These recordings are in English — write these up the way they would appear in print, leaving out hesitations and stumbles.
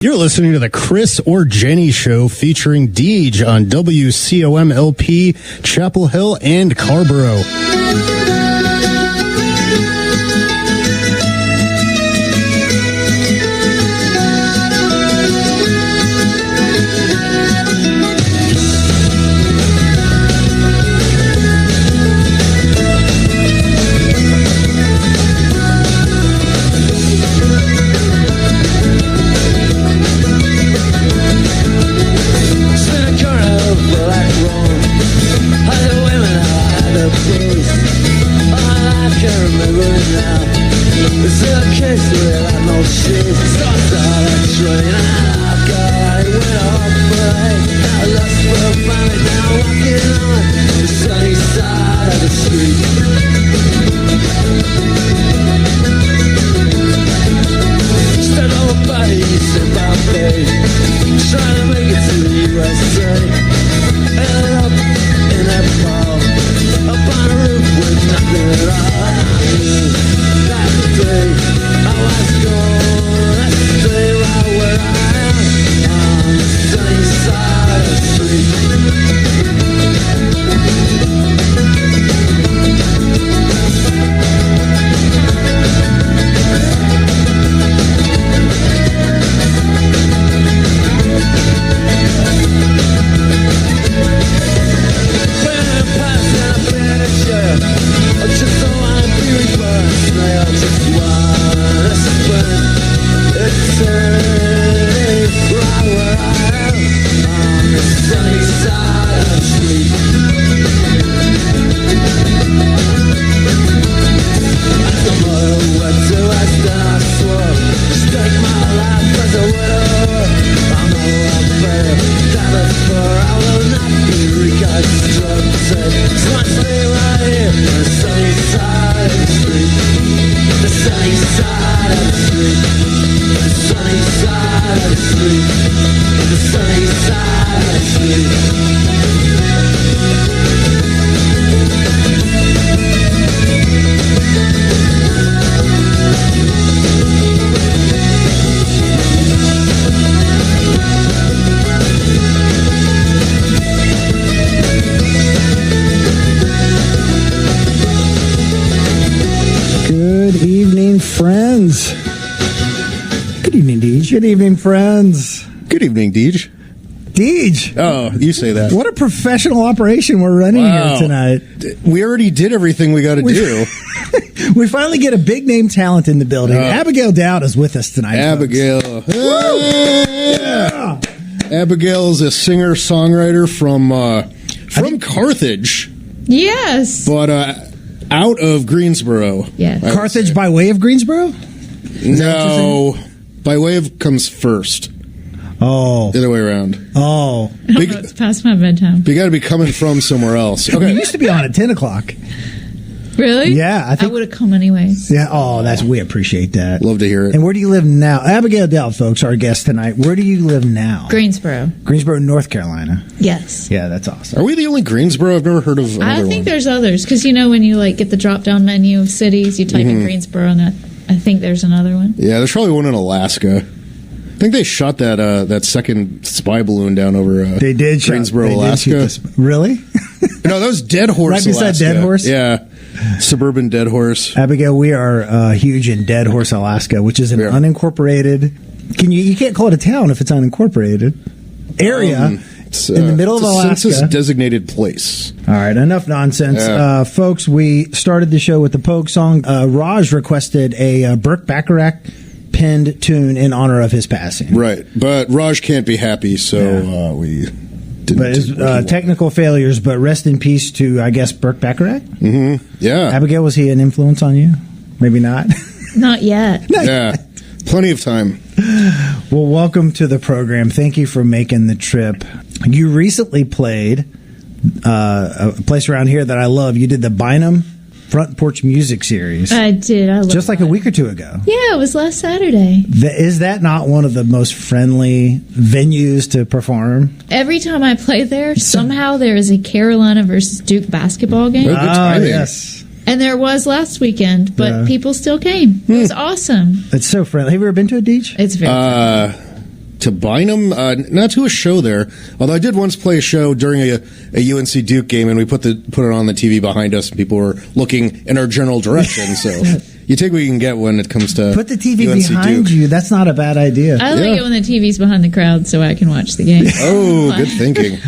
You're listening to the Chris or Jenny Show featuring Deej on WCOM-LP, Chapel Hill and Carborough. Good evening, friends. Good evening, Deej. Deej. Oh, you say that. What a professional operation we're running here tonight. We already did everything we got to do. We finally get a big name talent in the building. Abigail Dowd is with us tonight. Abigail. Yeah. Abigail is a singer-songwriter from Carthage. Yes. But out of Greensboro. Yes. Carthage by way of Greensboro? No. By way of comes first. Oh. The other way around. Oh. It's past my bedtime. You got to be coming from somewhere else. Okay. We used to be on at 10 o'clock. Really? Yeah. I would have come anyways. Yeah. Oh, we appreciate that. Love to hear it. And where do you live now? Abigail Dowd, folks, our guest tonight. Where do you live now? Greensboro, North Carolina. Yes. Yeah, that's awesome. Are we the only Greensboro? I've never heard of another I think one. there's others, because when you get the drop-down menu of cities, you type in Greensboro, and I think there's another one. Yeah, there's probably one in Alaska. I think they shot that second spy balloon down over they did Greensboro, Alaska. Really? No, that was Dead Horse, right beside Alaska. Dead Horse? Yeah. Suburban Dead Horse. Abigail, we are huge in Dead Horse, Alaska, which is an unincorporated. You can't call it a town if it's unincorporated area in the middle of Alaska. Census-designated place. All right, enough nonsense, folks. We started the show with the Pogue song. Raj requested a Burt Bacharach penned tune in honor of his passing. Right, but Raj can't be happy, so we. But his technical failures, but rest in peace to, I guess, Burt Bacharach? Mm-hmm. Yeah. Abigail, was he an influence on you? Maybe not? Not yet. Yeah. Plenty of time. Well, welcome to the program. Thank you for making the trip. You recently played a place around here that I love. You did the Bynum Front Porch Music Series. I did. I love just like a week or two ago. Yeah, it was last Saturday. Is that not one of the most friendly venues to perform? Every time I play there, somehow there is a Carolina versus Duke basketball game. Good timing. Yes. And there was last weekend, but people still came. It was awesome. It's so friendly. Have you ever been to a Deej? It's very friendly. to Bynum, not to a show there. Although I did once play a show during a UNC Duke game, and we put it on the TV behind us, and people were looking in our general direction. So you take what you can get when it comes to put the TV UNC behind Duke. you. That's not a bad idea. I like it when the TV's behind the crowd so I can watch the game. Oh, good thinking.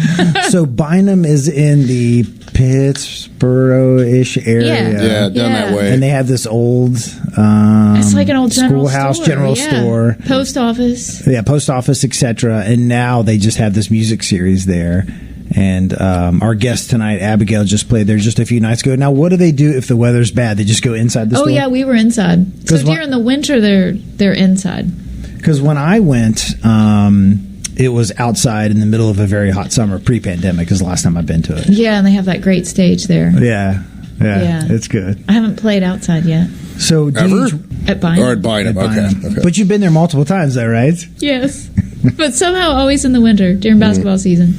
So Bynum is in the Pittsboro-ish area. Yeah, down that way. And they have this old it's like an old general schoolhouse, store. general store. Post office. Yeah, post office, etc. And now they just have this music series there. And our guest tonight, Abigail, just played there just a few nights ago. Now, what do they do if the weather's bad? They just go inside the store? Oh, yeah, we were inside. So during the winter, they're inside. Because when I went, it was outside in the middle of a very hot summer, pre-pandemic is the last time I've been to it. Yeah, and they have that great stage there. Yeah, it's good. I haven't played outside yet. So Ever? At Bynum. Or at Bynum, okay. But you've been there multiple times, though, right? Yes. But somehow always in the winter, during basketball season.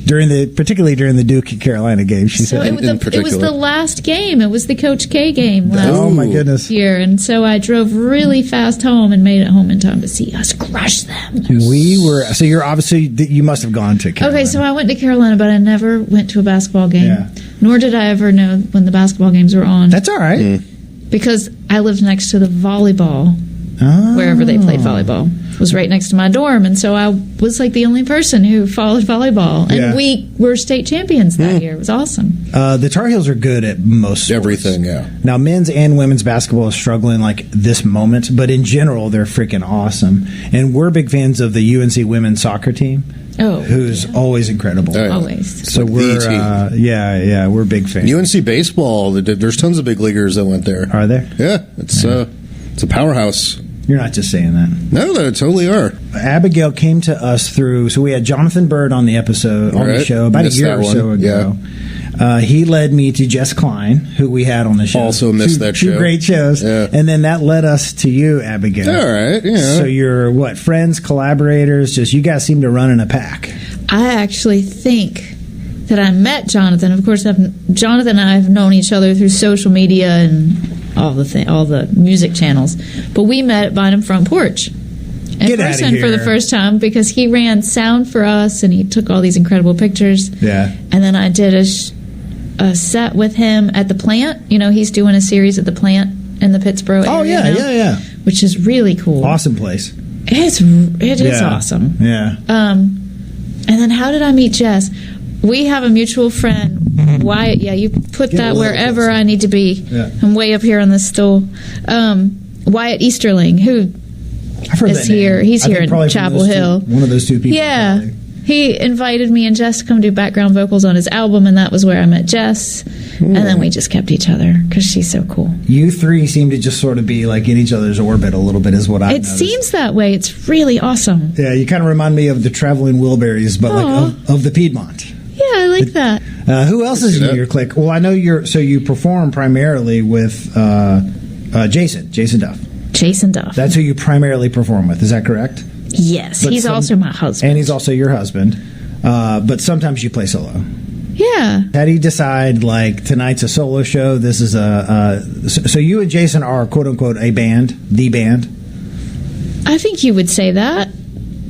Particularly during the Duke and Carolina game, she said. It was the last game. It was the Coach K game Oh, my goodness. year. And so I drove really fast home and made it home in time to see us crush them. So you're obviously, you must have gone to Carolina. Okay, so I went to Carolina, but I never went to a basketball game. Yeah. Nor did I ever know when the basketball games were on. That's all right. Because I lived next to the volleyball, wherever they played volleyball. It was right next to my dorm, and so I was like the only person who followed volleyball. And we were state champions that year. It was awesome. The Tar Heels are good at most sports. Everything, yeah. Now, men's and women's basketball is struggling like this moment, but in general, they're freaking awesome. And we're big fans of the UNC women's soccer team. Who's always incredible. Oh, yeah. Always. So we're we're big fans. UNC baseball, there's tons of big leaguers that went there. Are there? Yeah, it's a powerhouse. You're not just saying that. No, they totally are. Abigail came to us through. So we had Jonathan Byrd on the show about a year or so ago. Yeah. He led me to Jess Klein, who we had on the show. Also missed that show. Two great shows. Yeah. And then that led us to you, Abigail. All right. Yeah. So you're friends, collaborators? Just you guys seem to run in a pack. I actually think that I met Jonathan. Of course, Jonathan and I have known each other through social media and all the music channels. But we met at Bynum Front Porch in person for the first time because he ran sound for us and he took all these incredible pictures. Yeah. And then I did a set with him at the plant. He's doing a series at the plant in the Pittsboro area. Oh, yeah. Which is really cool. Awesome place. It is awesome. Yeah. And then how did I meet Jess? We have a mutual friend, Wyatt. Yeah, you put that wherever I need to be. Yeah. I'm way up here on this stool. Wyatt Easterling, who is here. He's here in Chapel Hill. One of those two people. Yeah. Probably. He invited me and Jess to come do background vocals on his album, and that was where I met Jess. And then we just kept each other because she's so cool. You three seem to just sort of be like in each other's orbit a little bit is what I've noticed. It seems that way. It's really awesome. Yeah, you kind of remind me of the Traveling Wilburys, but of the Piedmont. Yeah, I like that. Who else is in your clique? Well, I know you perform primarily with Jason Duff. Jason Duff. That's who you primarily perform with. Is that correct? Yes, he's also my husband. And he's also your husband. But sometimes you play solo. Yeah. How do you decide, tonight's a solo show, this is so you and Jason are, quote-unquote, a band, the band? I think you would say that.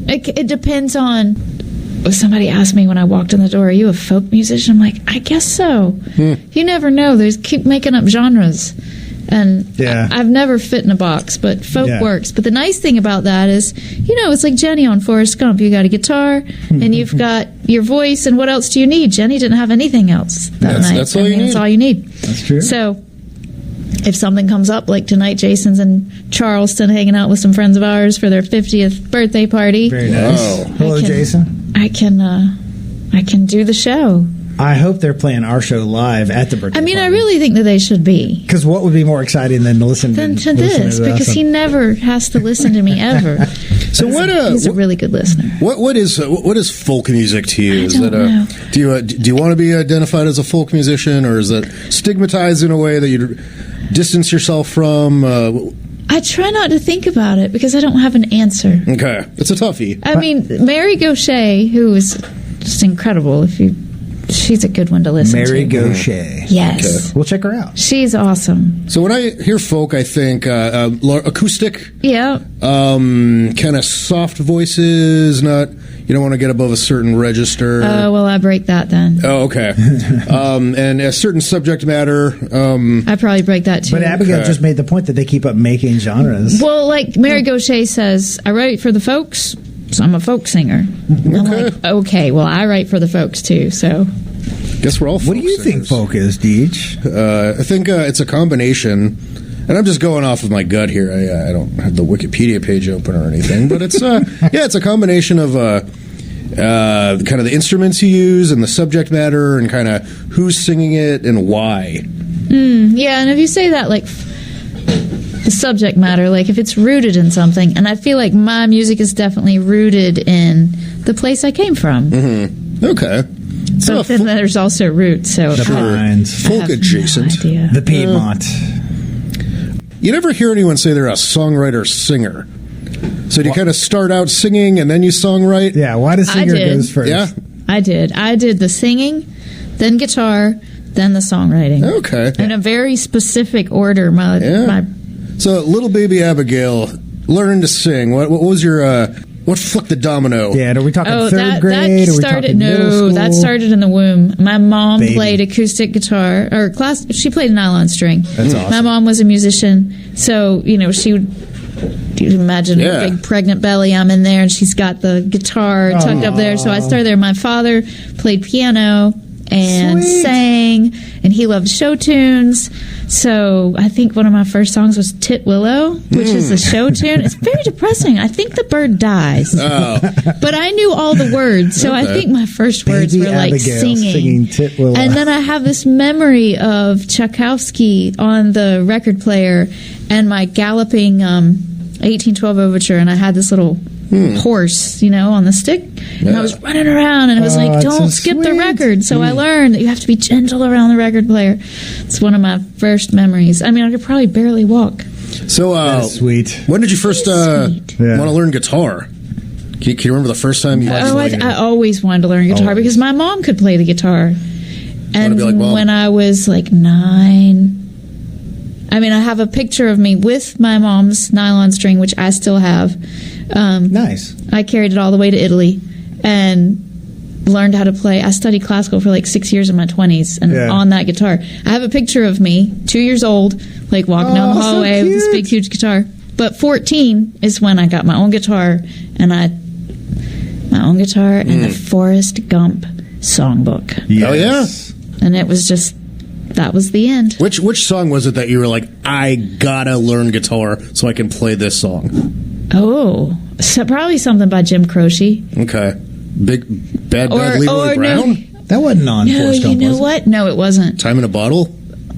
It depends on... Somebody asked me when I walked in the door, are you a folk musician? I'm like, I guess so. You never know. Keep making up genres. And I've never fit in a box, but folk works. But the nice thing about that is, it's like Jenny on Forrest Gump. You got a guitar, and you've got your voice, and what else do you need? Jenny didn't have anything else that night. That's all you need. That's all you need. That's true. So if something comes up, like tonight, Jason's in Charleston hanging out with some friends of ours for their 50th birthday party. Very nice. Wow. Hello, Jason. I can do the show. I hope they're playing our show live at the birthday party. I really think that they should be. Because what would be more exciting than to listen to this? Because he never has to listen to me ever. So he's a really good listener. What is folk music to you? I don't know. Do you want to be identified as a folk musician, or is it stigmatized in a way that you distance yourself from? I try not to think about it because I don't have an answer. Okay, it's a toughie. Mary Gaucher, who is just incredible. If you've she's a good one to listen Mary to. Gaucher. Yes. We'll check her out. She's awesome. So when I hear folk, I think acoustic, Yeah. kind of soft voices. Not you don't want to get above a certain register. Oh, well, I break that then. Oh, okay. And a certain subject matter. I probably break that too. But Abigail just made the point that they keep up making genres. Well, like Mary Gaucher says, I write for the folks, so I'm a folk singer. I'm like, okay, well, I write for the folks too, so. Guess we're all folk What do you think singers. folk is, Deej? I think it's a combination, and I'm just going off of my gut here. I don't have the Wikipedia page open or anything, but it's it's a combination of kind of the instruments you use and the subject matter and kind of who's singing it and why. Yeah, and if you say that, like, the subject matter, like if it's rooted in something, and I feel like my music is definitely rooted in the place I came from. Mm-hmm. Okay. But then there's also roots, so The Pines. Folk adjacent. No idea. The Piedmont. You never hear anyone say they're a songwriter-singer. So do you kind of start out singing and then you songwrite? Yeah, why does singer did. goes first? Yeah? I did the singing, then guitar, then the songwriting. Okay. In a very specific order. So, little baby Abigail learning to sing. What was your what flipped the domino? Yeah, are we talking third that grade? Are we started, talking middle school? that started in the womb. My mom Baby. played acoustic guitar, or she played nylon string. That's awesome. My mom was a musician, so, she would, you imagine a big pregnant belly, I'm in there, and she's got the guitar tucked up there, so I started there. My father played piano and sang, and he loved show tunes. So I think one of my first songs was Tit Willow, which is a show tune. It's very depressing. I think the bird dies. Oh. But I knew all the words, so I think my first words Baby were like Abigail singing. Tit Willow. And then I have this memory of Tchaikovsky on the record player and my galloping 1812 overture, and I had this little horse, on the stick, and I was running around, and it was like, don't skip the record. So I learned that you have to be gentle around the record player. It's one of my first memories. I mean, I could probably barely walk. So, That's sweet. When did you first want to learn guitar? Can you remember the first time you I always wanted to learn guitar because my mom could play the guitar. And be like Mom? when I was like 9, I mean, I have a picture of me with my mom's nylon string, which I still have. Nice. I carried it all the way to Italy and learned how to play. I studied classical for like 6 years in my 20s, and on that guitar. I have a picture of me, 2 years old, like walking down the hallway with this big, huge guitar. But 14 is when I got my own guitar, and the Forrest Gump songbook. Yes. Oh, yeah? And it was just, that was the end. Which song was it that you were like, I gotta learn guitar so I can play this song? Oh, so probably something by Jim Croce. Okay. Bad Leroy Brown? That wasn't on Forrest Gump, you know was it? what? No, it wasn't. Time in a Bottle?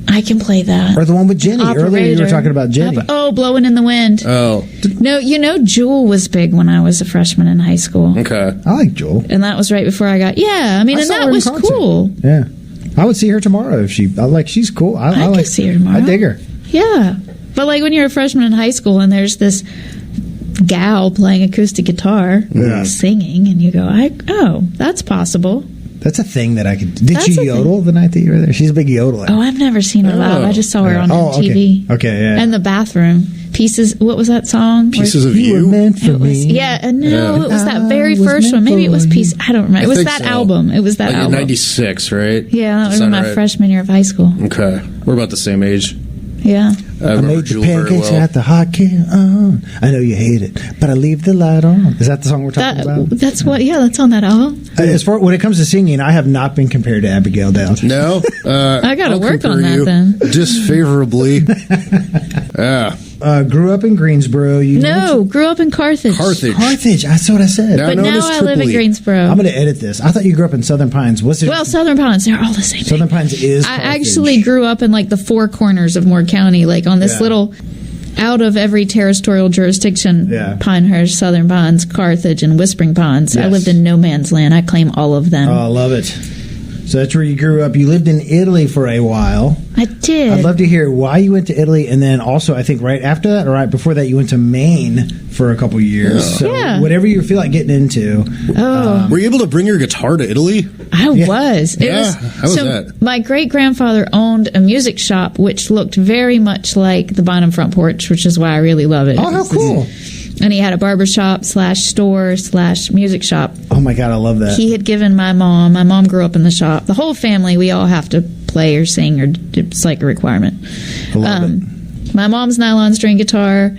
I can play that. Or the one with Jenny. Earlier you were talking about Jenny. Blowing in the Wind. Oh. No, Jewel was big when I was a freshman in high school. Okay. I like Jewel. And that was right before I got, and saw that her in was concert. cool. Yeah. I would see her tomorrow if she's cool. I could see her tomorrow. I dig her. Yeah. But like when you're a freshman in high school and there's this gal playing acoustic guitar, singing, and you go, that's possible. That's a thing that I could. Did she yodel the night that you were there? She's a big yodeler. Oh, I've never seen her live. I just saw her on MTV. Okay, yeah. And the bathroom. Pieces, what was that song? Pieces of You? Were meant for me. It was that very first one. Maybe it was Piece. I don't remember. It was that album. It was that like album. 96, right? Yeah, that was my freshman year of high school. Okay. We're about the same age. Yeah. I made the pancakes and had the hot can on. I know you hate it, but I leave the light on. Is that the song we're talking about? That's on that album. As far when it comes to singing, I have not been compared to Abigail Dowd. No, I got to work on that then. Disfavorably. Yeah. Grew up in Greensboro. Grew up in Carthage. Carthage. That's what I said. But now I live in Greensboro. I'm going to edit this. I thought you grew up in Southern Pines. Well, Southern Pines, they're all the same. Southern Pines is. I actually grew up in like the four corners of Moore County, like on this little, out of every territorial jurisdiction, Pinehurst, Southern Pines, Carthage, and Whispering Pines. Yes. I lived in no man's land. I claim all of them. Oh, I love it. So that's where you grew up. You lived in Italy for a while. I did. I'd love to hear why you went to Italy, and then also I think right after that or right before that you went to Maine for a couple years. So whatever you feel like getting into. Were you able to bring your guitar to Italy? I was. How was that? My great-grandfather owned a music shop which looked very much like the Bynum Front Porch, which is why I really love it. Oh, how cool. And he had a barbershop / store / music shop. Oh my God, I love that. He had given my mom grew up in the shop. The whole family, we all have to play or sing, or it's like a requirement. I love it. My mom's nylon string guitar.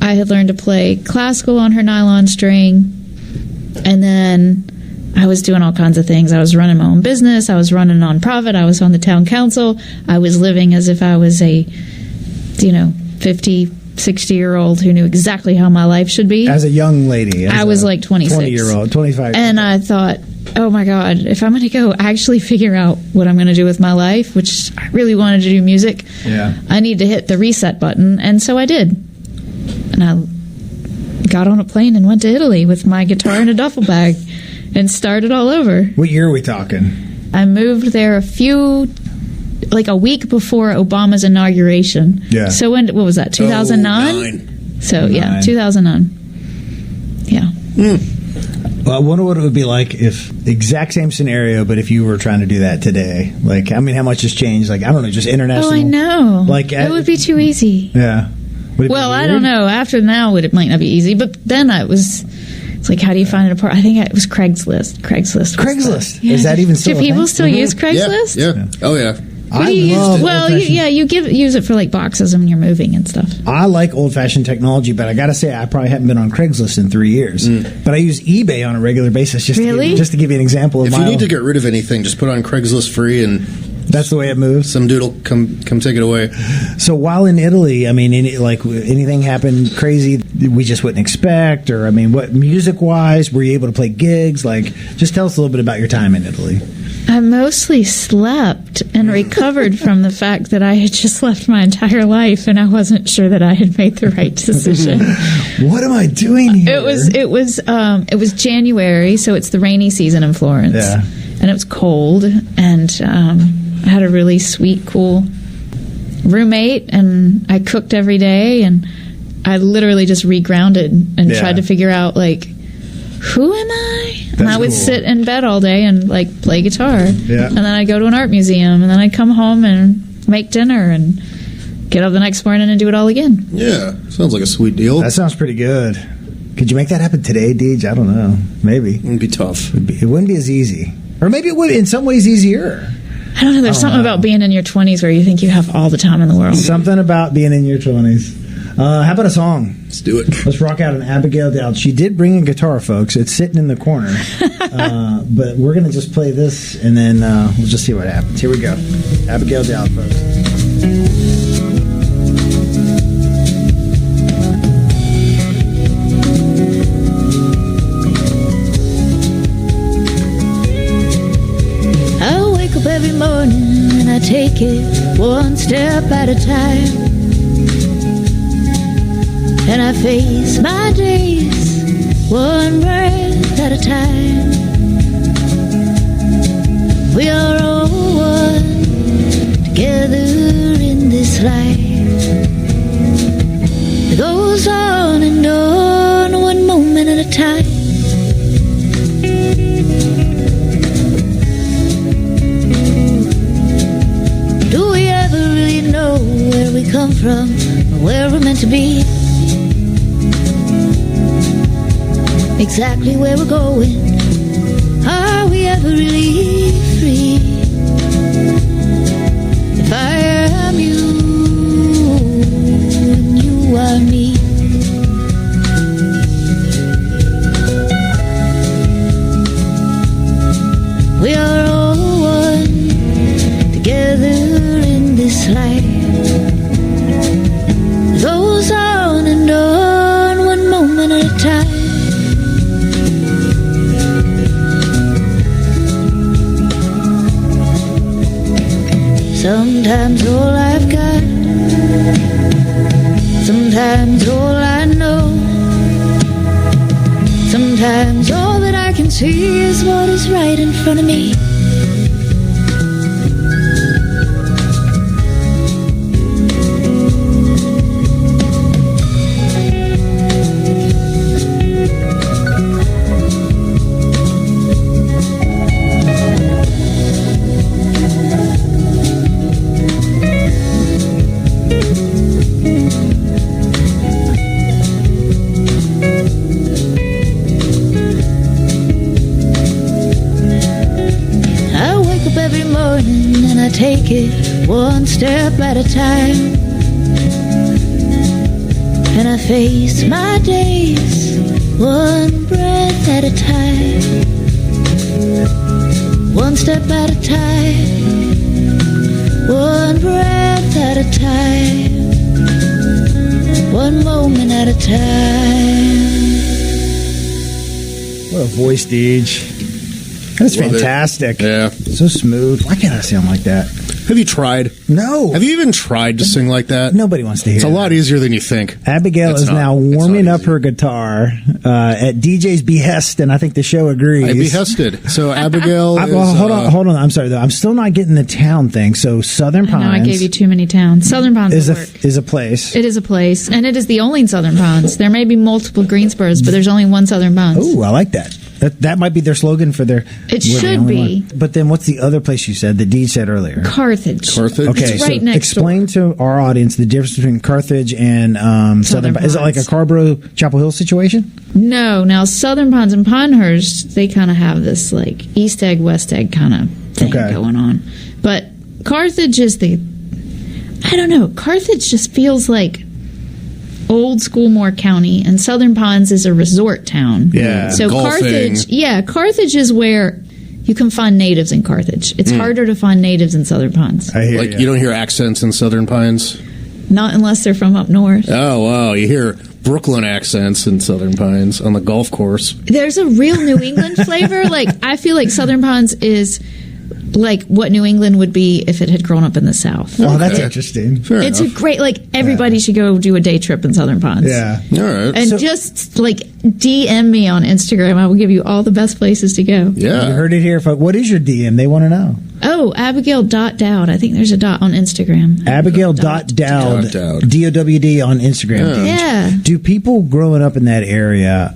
I had learned to play classical on her nylon string. And then I was doing all kinds of things. I was running my own business. I was running a nonprofit. I was on the town council. I was living as if I was a, 50, 60-year-old who knew exactly how my life should be. As a young lady. I was like 26. 20-year-old, 25. And I thought, oh my God, if I'm going to go actually figure out what I'm going to do with my life, which I really wanted to do music, I need to hit the reset button. And so I did. And I got on a plane and went to Italy with my guitar in a duffel bag and started all over. What year are we talking? I moved there a week before Obama's inauguration. Yeah. So what was that, 2009? So, 2009. Yeah. Well, I wonder what it would be like if the exact same scenario, but if you were trying to do that today. Like, how much has changed? Like, I don't know, just international. Oh, I know. Like, it would be too easy. Yeah. Well, I don't know. After now, it might not be easy. But then it's like, how do you find it apart? I think it was Craigslist. Craigslist? Yeah. Is that even still Do people still use Craigslist? Yeah. Oh, yeah. What do you use? Well, you use it for like boxes when you're moving and stuff. I like old-fashioned technology, but I got to say, I probably haven't been on Craigslist in 3 years. But I use eBay on a regular basis just to give you an example of If you need to get rid of anything, just put it on Craigslist free, and that's the way it moves. Some dude will come take it away. So while in Italy, anything happened crazy we just wouldn't expect, or what music-wise, were you able to play gigs? Just tell us a little bit about your time in Italy. I mostly slept and recovered from the fact that I had just left my entire life and I wasn't sure that I had made the right decision. What am I doing here? It was January, so it's the rainy season in Florence. Yeah. And it was cold, and I had a really sweet, cool roommate, and I cooked every day, and I literally just regrounded and tried to figure out, who am I? And I would sit in bed all day and play guitar. Yeah. And then I'd go to an art museum, and then I'd come home and make dinner and get up the next morning and do it all again. Yeah, sounds like a sweet deal. That sounds pretty good. Could you make that happen today, Deej? I don't know. Maybe. It'd be tough. It wouldn't be as easy. Or maybe it would in some ways easier. I don't know. There's something about being in your 20s where you think you have all the time in the world. Something about being in your 20s. How about a song? Let's do it. Let's rock out an Abigail Dowd. She did bring a guitar, folks. It's sitting in the corner. But we're going to just play this, and then we'll just see what happens. Here we go. Abigail Dowd, folks. I wake up every morning and I take it one step at a time. And I face my days one breath at a time. We are all one together in this life. It goes on and on, one moment at a time. Do we ever really know where we come from or where we're meant to be? Exactly where we're going. Are we ever really free? If I am you and you are me, we are all one together in this life. It goes on and on, one moment at a time. Sometimes all I've got, sometimes all I know, sometimes all that I can see is what is right in front of me. take it one step at a time. And I face my days one breath at a time. One step at a time. One breath at a time. One moment at a time. What a voice, Deej. That's fantastic. Yeah. So smooth. Why can't I sound like that? Have you tried? No. Have you even tried to sing like that? Nobody wants to hear It's a that. lot easier than you think. Abigail is now warming up her guitar at DJ's behest, and I think the show agrees. I behested. So Abigail is... hold on. I'm sorry, though. I'm still not getting the town thing. So Southern Pines... I know I gave you too many towns. Southern Pines is a place. It is a place, and it is the only Southern Pines. There may be multiple Greensboros, but there's only one Southern Pines. Oh, I like that. That might be their slogan for their... It should be. One. But then what's the other place you said that Deej said earlier? Carthage. Okay, it's right next explain door. to our audience the difference between Carthage and Southern Pines. Is it like a Carborough, Chapel Hill situation? No. Now, Southern Pines and Pinehurst, they kind of have this like East Egg, West Egg kind of thing going on. But Carthage is I don't know. Carthage just feels like old school Moore County, and Southern Pines is a resort town. Yeah. So golfing. Carthage is where you can find natives in Carthage. It's harder to find natives in Southern Pines. I hear you don't hear accents in Southern Pines? Not unless they're from up north. Oh, wow. You hear Brooklyn accents in Southern Pines on the golf course. There's a real New England flavor. Like, I feel like Southern Pines is like what New England would be if it had grown up in the South. Oh, that's interesting. Fair It's enough. a great, like, everybody should go do a day trip in Southern Pines. Yeah. All right. And just, like, DM me on Instagram. I will give you all the best places to go. Yeah. You heard it here, folks. What is your DM? They want to know. Oh, Abigail.Dowd. I think there's a dot on Instagram. Abigail.Dowd. Dowd. DOWD on Instagram. Yeah. Do people growing up in that area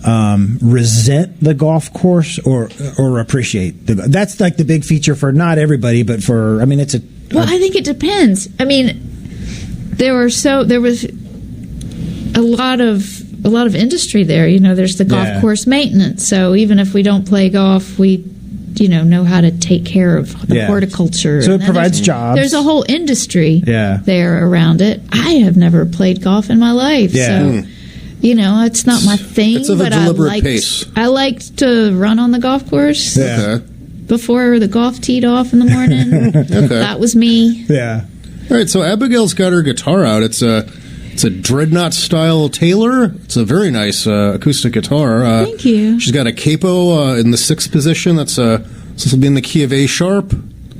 resent the golf course or appreciate the? That's like the big feature for not everybody, but for it's a. Well, I think it depends. I mean, there was a lot of industry there. You know, there's the golf course maintenance. So even if we don't play golf, we know how to take care of the horticulture. So it provides jobs. There's a whole industry Yeah. there around it. I have never played golf in my life. Yeah. So, it's not my thing. It's of a but deliberate pace. I liked to run on the golf course Okay. before the golf teed off in the morning. Okay. That was me. Yeah. All right, so Abigail's got her guitar out. It's a Dreadnought style Taylor. It's a very nice acoustic guitar. Thank you. She's got a capo in the 6th position. This will be in the key of A sharp,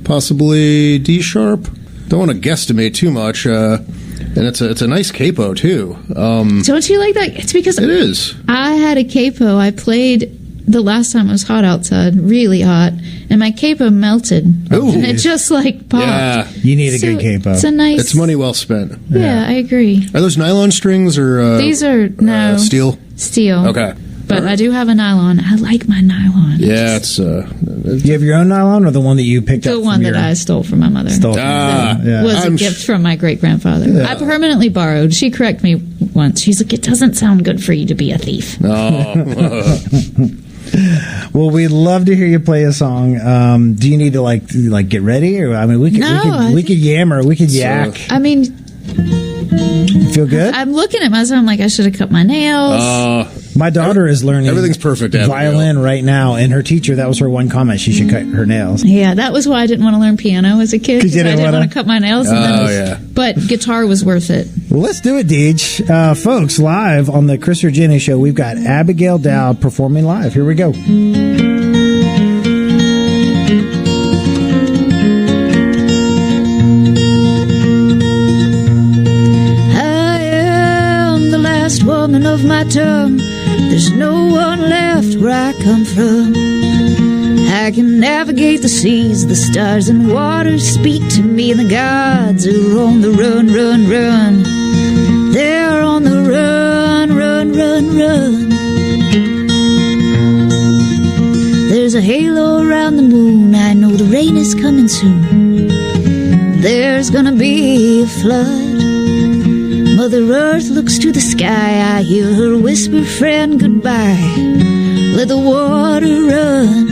possibly D sharp. Don't want to guesstimate too much. And it's a nice capo too. Don't you like that? It's because It is. I had a capo. I played the last time it was hot outside, really hot, and my capo melted. Ooh. And it just like popped. Yeah, You need a good capo. It's a nice. it's money well spent. Yeah, I agree. Are those nylon strings or These are steel? steel. Okay. But I do have a nylon. I like my nylon. Yeah, it's You have your own nylon or the one that you picked up? The one that I stole from my mother. stole. From Ah. Was a I'm gift from my great grandfather. I permanently borrowed. She corrected me once. She's like, "It doesn't sound good for you to be a thief." Oh. Well, we'd love to hear you play a song. Do you need to like get ready, or we could yammer, we could yak. I mean, Feel good? I'm looking at myself. I'm like, I should have cut my nails. My daughter is learning everything's perfect, Abigail. violin right now, and her teacher, that was her one comment, she should cut her nails. Yeah, that was why I didn't want to learn piano as a kid. 'Cause you I didn't didn't wanna- want to cut my nails. Yeah. But guitar was worth it. Well, let's do it, Deej. Folks, live on the Chris Virginia Show, we've got Abigail Dowd performing live. Here we go. I am the last woman of my tongue. There's no one left where I come from. I can navigate the seas, the stars and waters speak to me, and the gods are on the run, run, run. They're on the run, run, run, run. There's a halo around the moon, I know the rain is coming soon. There's gonna be a flood. Mother Earth looks to the sky, I hear her whisper, friend, goodbye. Let the water run.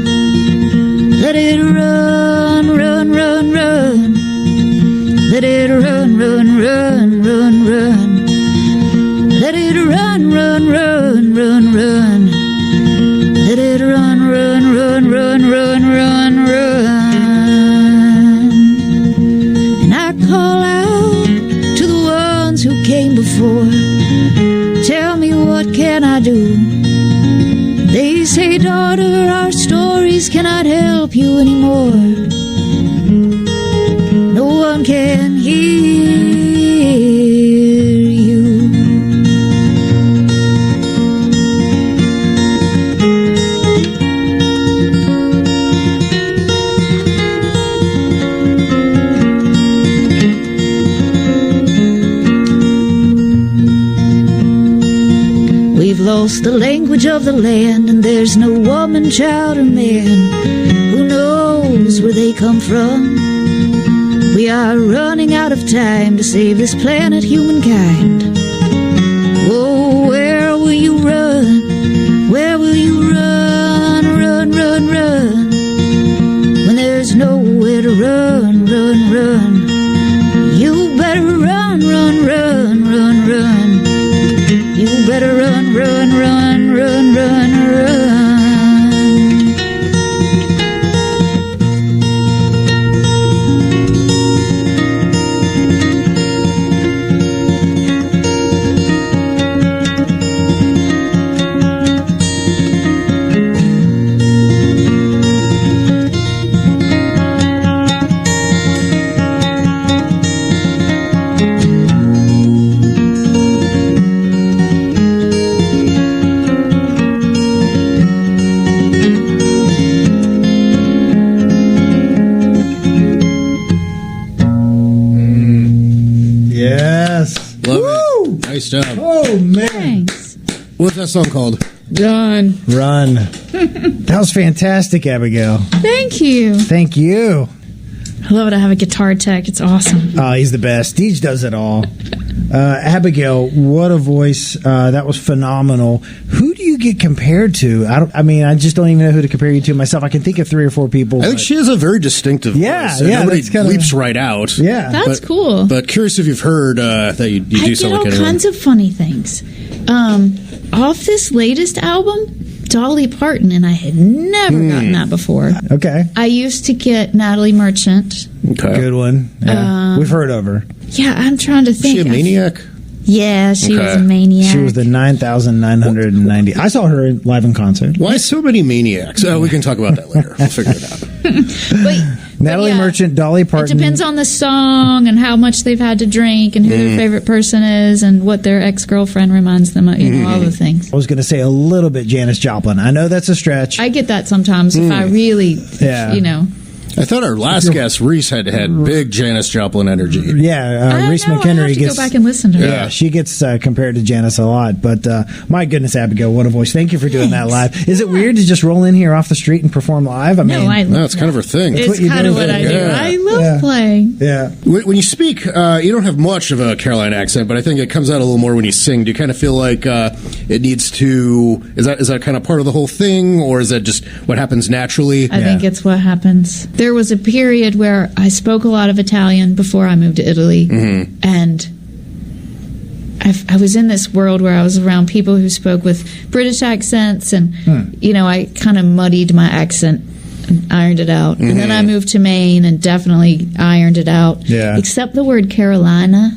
Let it run, run, run, run. nowhere to run, run, run, run, run, run, run. And I call out to the ones who came before. Tell me, what can I do? They say, daughter, our stories cannot help you anymore. No one can hear you. We've lost the language of the land, and there's no woman, child, or man who knows where they come from. We are running out of time to save this planet, humankind. Oh, where will you run? Where will you run, run, run, run? When there's nowhere to run, run, run. You better run, run, run, run, run. You better run, run, run, run, run, run. Nice job. Oh, man. Thanks. What's that song called? Done. Run. That was fantastic, Abigail. Thank you. Thank you. I love it. I have a guitar tech. It's awesome. Oh, he's the best. Deej does it all. Abigail, what a voice. That was phenomenal. Who do you get compared to? I just don't even know who to compare you to myself. I can think of 3 or 4 people. I think she has a very distinctive voice. Nobody leaps right out. Yeah. That's cool. But curious if you've heard that you do sound like I did all kinds of funny things. Off this latest album, Dolly Parton, and I had never gotten that before. Okay. I used to get Natalie Merchant. Okay. Good one. Yeah. We've heard of her. Yeah, I'm trying to think. Is she a maniac? Yeah, she was a maniac. She was the 9,990. I saw her live in concert. Why so many maniacs? We can talk about that later. We'll figure it But out. Natalie Merchant, Dolly Parton. It depends on the song and how much they've had to drink and who their favorite person is and what their ex-girlfriend reminds them of, all the things. I was going to say a little bit Janis Joplin. I know that's a stretch. I get that sometimes if I really, I thought our last guest, Reese, had big Janis Joplin energy. Yeah, Reese McHenry gets. Go back and listen to her. Yeah, she gets compared to Janis a lot. But my goodness, Abigail, what a voice! Thank you for doing that live. Is it weird to just roll in here off the street and perform live? No, it's kind of her thing. It's kind of what I do. I love playing. Yeah. When you speak, you don't have much of a Carolina accent, but I think it comes out a little more when you sing. Do you kind of feel like it needs to? Is that kind of part of the whole thing, or is that just what happens naturally? I think it's what happens. There was a period where I spoke a lot of Italian before I moved to Italy, and I was in this world where I was around people who spoke with British accents, and I kind of muddied my accent and ironed it out. And then I moved to Maine and definitely ironed it out. Yeah. Except the word Carolina.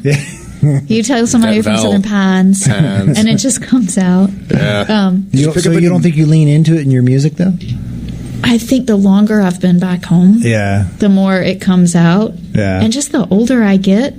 You tell somebody you're from Southern Pines, and it just comes out. Yeah. So you don't think you lean into it in your music, though? I think the longer I've been back home, the more it comes out. Yeah. And just the older I get,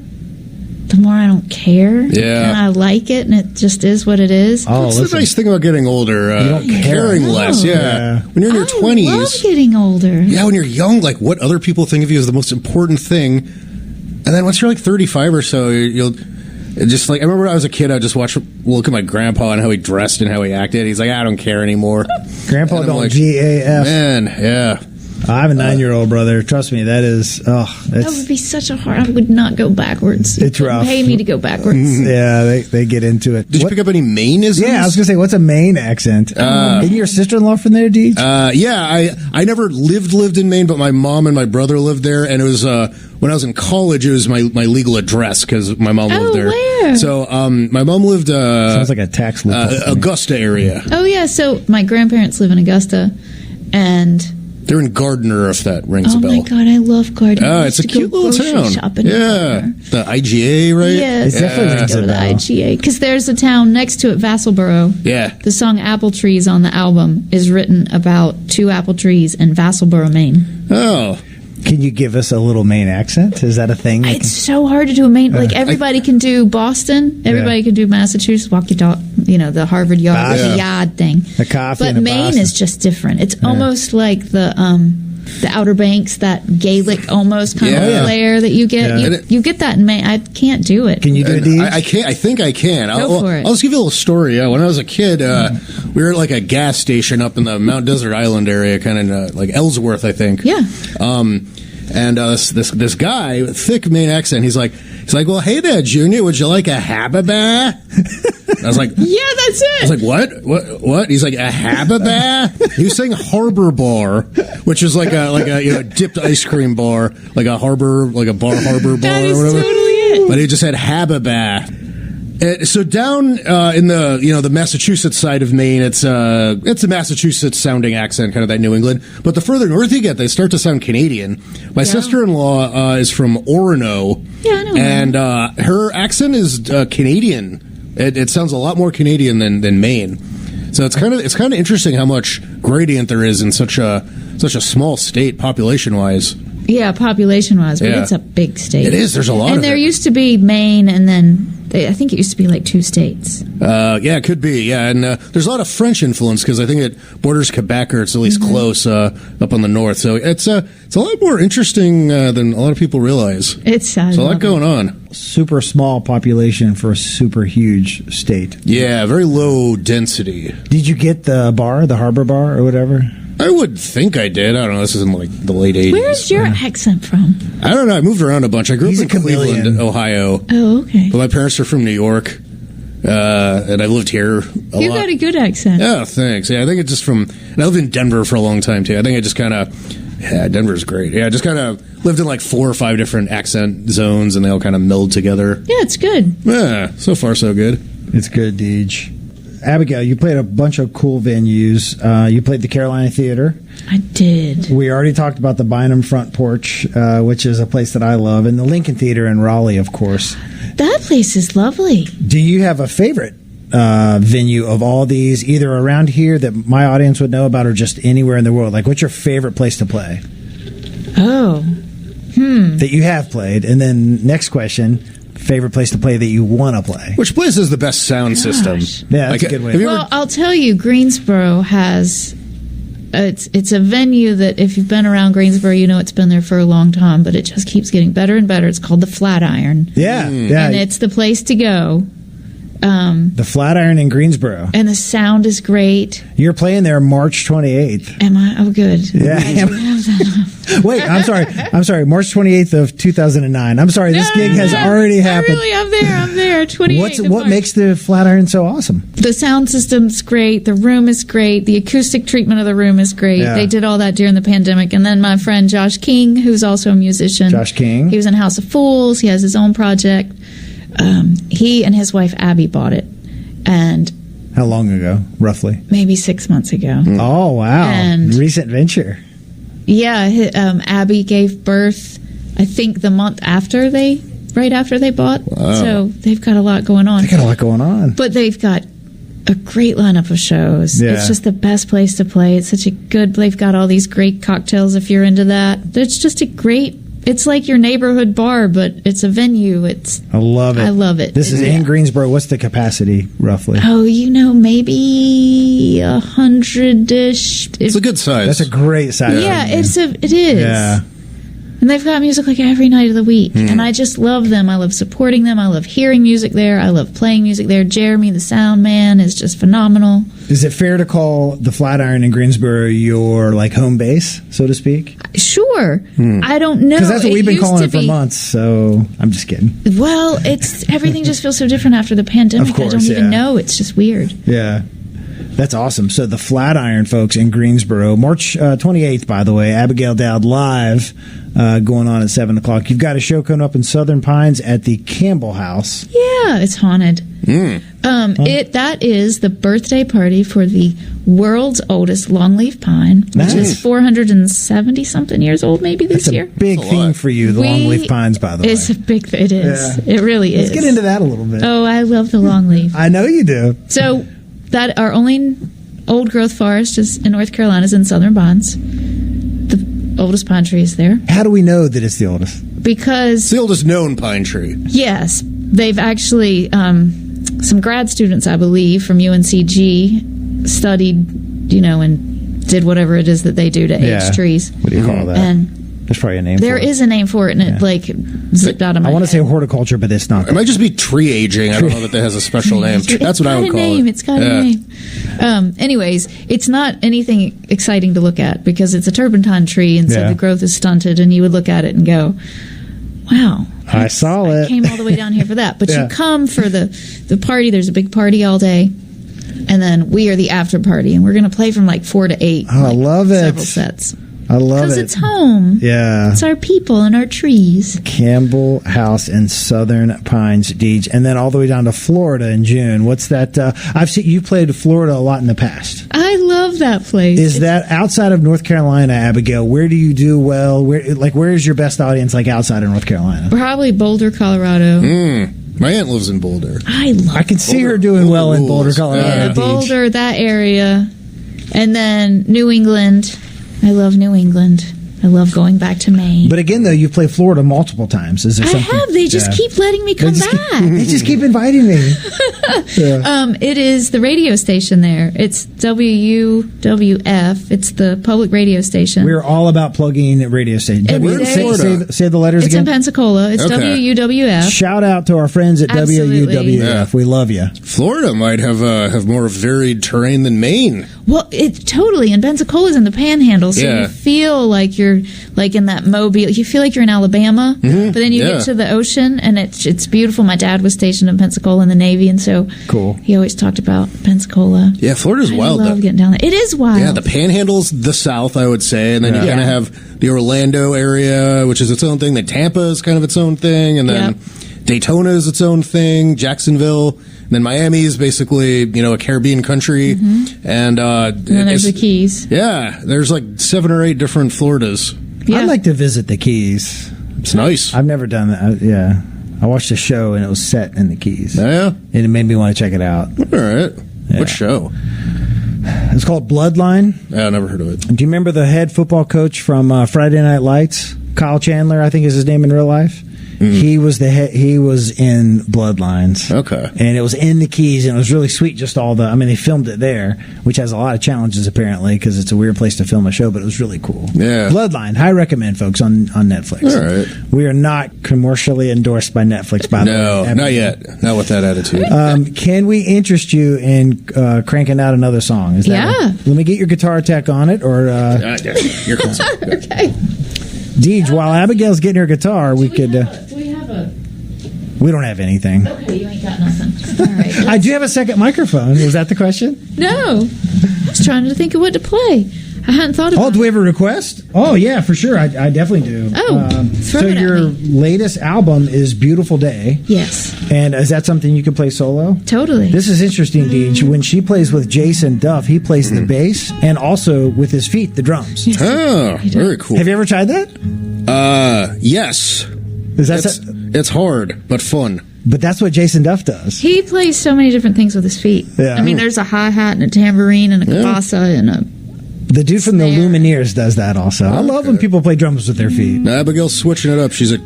the more I don't care. Yeah. And I like it, and it just is what it is. That's the nice thing about getting older. You don't care. Caring less, When you're in your 20s. I love getting older. Yeah, when you're young, like what other people think of you is the most important thing. And then once you're like 35 or so, you'll just like, I remember when I was a kid, I just look at my grandpa and how he dressed and how he acted. He's like, I don't care anymore. Grandpa don't like, GAF. Man, yeah. I have a 9-year-old brother. Trust me, that would be such a hard. I would not go backwards. It's rough. Pay me to go backwards. Yeah, they get into it. Did you pick up any Maine-isms? Yeah, I was gonna say, what's a Maine accent? Isn't your sister-in-law from there, Deej? Yeah, I never lived in Maine, but my mom and my brother lived there, and it was when I was in college. It was my legal address because my mom lived there. Where? So my mom lived Sounds like a tax loophole. Augusta area. Oh yeah, so my grandparents live in Augusta, and they're in Gardner, if that rings a bell. oh my god, I love Gardner. Oh, it's a cute little town. Yeah, the IGA, right? Yes, It definitely rings go a to the bell. IGA because there's a town next to it, Vassalboro. Yeah. The song "Apple Trees" on the album is written about 2 apple trees in Vassalboro, Maine. Oh. Can you give us a little Maine accent? Is that a thing? It's so hard to do a Maine. Like everybody can do Boston, everybody can do Massachusetts, walk your dog, the Harvard yard, Yeah. the yard thing. A coffee But and a Maine Boston. is just different. It's almost like the Outer Banks, that Gaelic almost kind Yeah. of flair that you get. Yeah. You get that in Maine. I can't do it. Can you do it, Deej? I can't. I think I can. Go for it. I'll just give you a little story. Yeah, when I was a kid, we were at like a gas station up in the Mount Desert Island area, kind of like Ellsworth, I think. Yeah. And this guy, thick Maine accent, he's like, well, hey there, Junior, would you like a habba? I was like, Yeah, that's it. I was like, what? He's like, a habba? He was saying harbor bar, which is like a dipped ice cream bar, like a harbor, like a bar harbor bar that or is whatever. totally it. But he just had habba. So down in the Massachusetts side of Maine, it's a Massachusetts sounding accent, kind of that New England. But the further north you get, they start to sound Canadian. My sister-in-law is from Orono, Yeah, I know. and her accent is Canadian. It sounds a lot more Canadian than Maine. So it's kind of interesting how much gradient there is in such a small state population wise. Yeah, population-wise, but Yeah. it's a big state. It is. There's a lot and of there it. used to be Maine, and then I think it used to be like 2 states. Yeah, it could be. Yeah, and there's a lot of French influence because I think it borders Quebec, or it's at least close up on the north. So it's a lot more interesting than a lot of people realize. It's There's a lot going on. Super small population for a super huge state. Yeah, very low density. Did you get the harbor bar or whatever? I would think I did. I don't know. This is in like the late 80s. Where's your accent from? I don't know. I moved around a bunch. I grew He's up in a chameleon. Cleveland, Ohio. Oh, okay. But my parents are from New York, and I lived here a You lot. got a good accent. Yeah, thanks. Yeah, I think it's just from. And I lived in Denver for a long time too. I think I just kind of. Yeah, Denver's great. Yeah, I just kind of lived in like 4 or 5 different accent zones, and they all kind of meld together. Yeah, it's good. Yeah, so far so good. It's good, Deej. Abigail, you played a bunch of cool venues. You played the Carolina Theater. I did. We already talked about the Bynum Front Porch, which is a place that I love, and the Lincoln Theater in Raleigh, of course. That place is lovely. Do you have a favorite venue of all these, either around here that my audience would know about, or just anywhere in the world? Like, what's your favorite place to play Oh. that you have played? And then next question, favorite place to play that you want to play? Which place has the best sound system? Yeah, that's a good way. Have you Well, ever, I'll tell you, Greensboro has. It's a venue that if you've been around Greensboro, you know it's been there for a long time, but it just keeps getting better and better. It's called the Flatiron. Yeah, yeah. And it's the place to go. The Flatiron in Greensboro. And the sound is great. You're playing there March 28th. Am I? Oh, good. Yeah. Wait, I'm sorry. March 28th of 2009. I'm sorry. This gig has already happened. I'm there. 28. What makes the Flatiron so awesome? The sound system's great. The room is great. The acoustic treatment of the room is great. Yeah. They did all that during the pandemic. And then my friend Josh King, who's also a musician. Josh King. He was in House of Fools. He has his own project. He and his wife Abby bought it. And How long ago, roughly? maybe 6 months ago. Oh, wow. And- Recent venture. Yeah, Abby gave birth, I think, the month after right after they bought. Wow. So they've got a lot going on. They got a lot going on. But they've got a great lineup of shows. Yeah. It's just the best place to play. It's such a good. They've got all these great cocktails if you're into that. It's just a great. It's like your neighborhood bar, but it's a venue. I love it. I love it. This is in Greensboro. What's the capacity, roughly? Oh, maybe 100-ish. it's a good size. That's a great size. Yeah, it is. Yeah. And they've got music like every night of the week. And I just love them. I love supporting them. I love hearing music there. I love playing music there. Jeremy, the sound man, is just phenomenal. Is it fair to call the Flatiron in Greensboro your like home base, so to speak? Sure. I don't know. Because that's what we've been calling it for months. So I'm just kidding. Well, it's everything just feels so different after the pandemic. Of course, I don't even know. It's just weird. Yeah. That's awesome. So the Flatiron, folks, in Greensboro, March 28th, by the way, Abigail Dowd live, going on at 7 o'clock. You've got a show coming up in Southern Pines at the Campbell House. Yeah, it's haunted. That is the birthday party for the world's oldest longleaf pine, which is 470-something years old maybe this year. It's a big theme for you, the longleaf pines, by the way. It's a big It is. Yeah. It really is. Let's get into that a little bit. Oh, I love the longleaf. I know you do. So that our only old growth forest is in North Carolina is in Southern Pines. The oldest pine tree is there. How do we know that it's the oldest? Because it's the oldest known pine tree. Yes, they've actually some grad students, I believe, from UNCG studied, and did whatever it is that they do to age trees. What do you call that? And there's probably a name. There is a name for it, and it zipped out of my head. I want to say horticulture, but it's not. It might just be tree aging. I don't know that has a special name. That's what I would call it. It's got a name. Anyways, it's not anything exciting to look at because it's a turpentine tree, and so the growth is stunted, and you would look at it and go, wow. I saw it. I came all the way down here for that. But you come for the party. There's a big party all day. And then we are the after party. And we're going to play from 4 to 8. Oh, I love it. Several sets. I love it. Because it's home. Yeah. It's our people and our trees. Campbell House in Southern Pines, Deej. And then all the way down to Florida in June. What's that? I've seen you played Florida a lot in the past. I love that place. Is that outside of North Carolina, Abigail? Where do you do well? Where is your best audience outside of North Carolina? Probably Boulder, Colorado. My aunt lives in Boulder. I can see her doing well in Boulder, Colorado. Yeah, Boulder, that area. And then New England. I love New England. I love going back to Maine. But again, though, you play Florida multiple times. Is there something? I have. They just keep letting me come back. They just keep inviting me. It is the radio station there. It's WUWF. It's the public radio station. We're all about plugging radio stations. Say the letters again. It's in Pensacola. It's WUWF. Shout out to our friends at WUWF. Yeah. We love you. Florida might have more varied terrain than Maine. Well, totally. And Pensacola's in the Panhandle, so you feel like you're in that Mobile. You feel like you're in Alabama, but then you get to the ocean, and it's beautiful. My dad was stationed in Pensacola in the Navy, and so he always talked about Pensacola. Yeah, Florida's wild. I love getting down there. It is wild. Yeah, the Panhandle's the South, I would say, and then you kind of have the Orlando area, which is its own thing. Then Tampa is kind of its own thing, and then Daytona is its own thing. Jacksonville. And then Miami is basically, a Caribbean country. And then there's the Keys. Yeah, there's 7 or 8 different Floridas. Yeah. I'd like to visit the Keys. It's nice. I've never done that. I watched a show and it was set in the Keys. Yeah? And it made me want to check it out. All right. Yeah. What show? It's called Bloodline. Yeah, I never heard of it. Do you remember the head football coach from Friday Night Lights? Kyle Chandler, I think is his name in real life. He was he was in Bloodlines. Okay. And it was in the Keys, and it was really sweet. Just they filmed it there, which has a lot of challenges apparently because it's a weird place to film a show, but it was really cool. Yeah. Bloodline, high recommend, folks, on Netflix. All right. We are not commercially endorsed by Netflix, by the way. No, not yet. Not with that attitude. Can we interest you in cranking out another song? Is that let me get your guitar tech on it, or here comes it. Okay. Deej, while Abigail's getting her guitar, we could. Do we have a? We don't have anything. Okay, you ain't got nothing. All right. I do have a second microphone. Was that the question? No, I was trying to think of what to play. I hadn't thought about. Oh, do we have a request? Oh, yeah, for sure. I definitely do. Oh, so your latest album is "Beautiful Day." Yes. And is that something you can play solo? Totally. This is interesting, Deej. When she plays with Jason Duff, he plays the bass and also with his feet the drums. Oh, very cool. Have you ever tried that? Yes. It's hard but fun. But that's what Jason Duff does. He plays so many different things with his feet. Yeah. I mean, there's a hi-hat and a tambourine and a cabasa and a... The dude from the Lumineers does that also. I love when people play drums with their feet. Now, Abigail's switching it up. She's a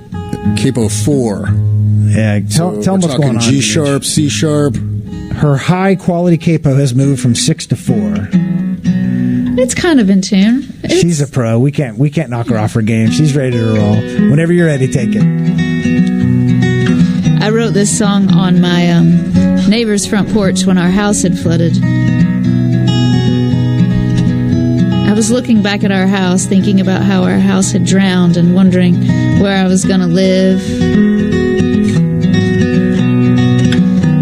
capo 4. Yeah, tell them what's going on. G sharp, C sharp. Her high quality capo has moved from 6 to 4. It's kind of in tune. She's a pro. We can't knock her off her game. She's ready to roll. Whenever you're ready, take it. I wrote this song on my neighbor's front porch when our house had flooded. I was looking back at our house, thinking about how our house had drowned and wondering where I was going to live.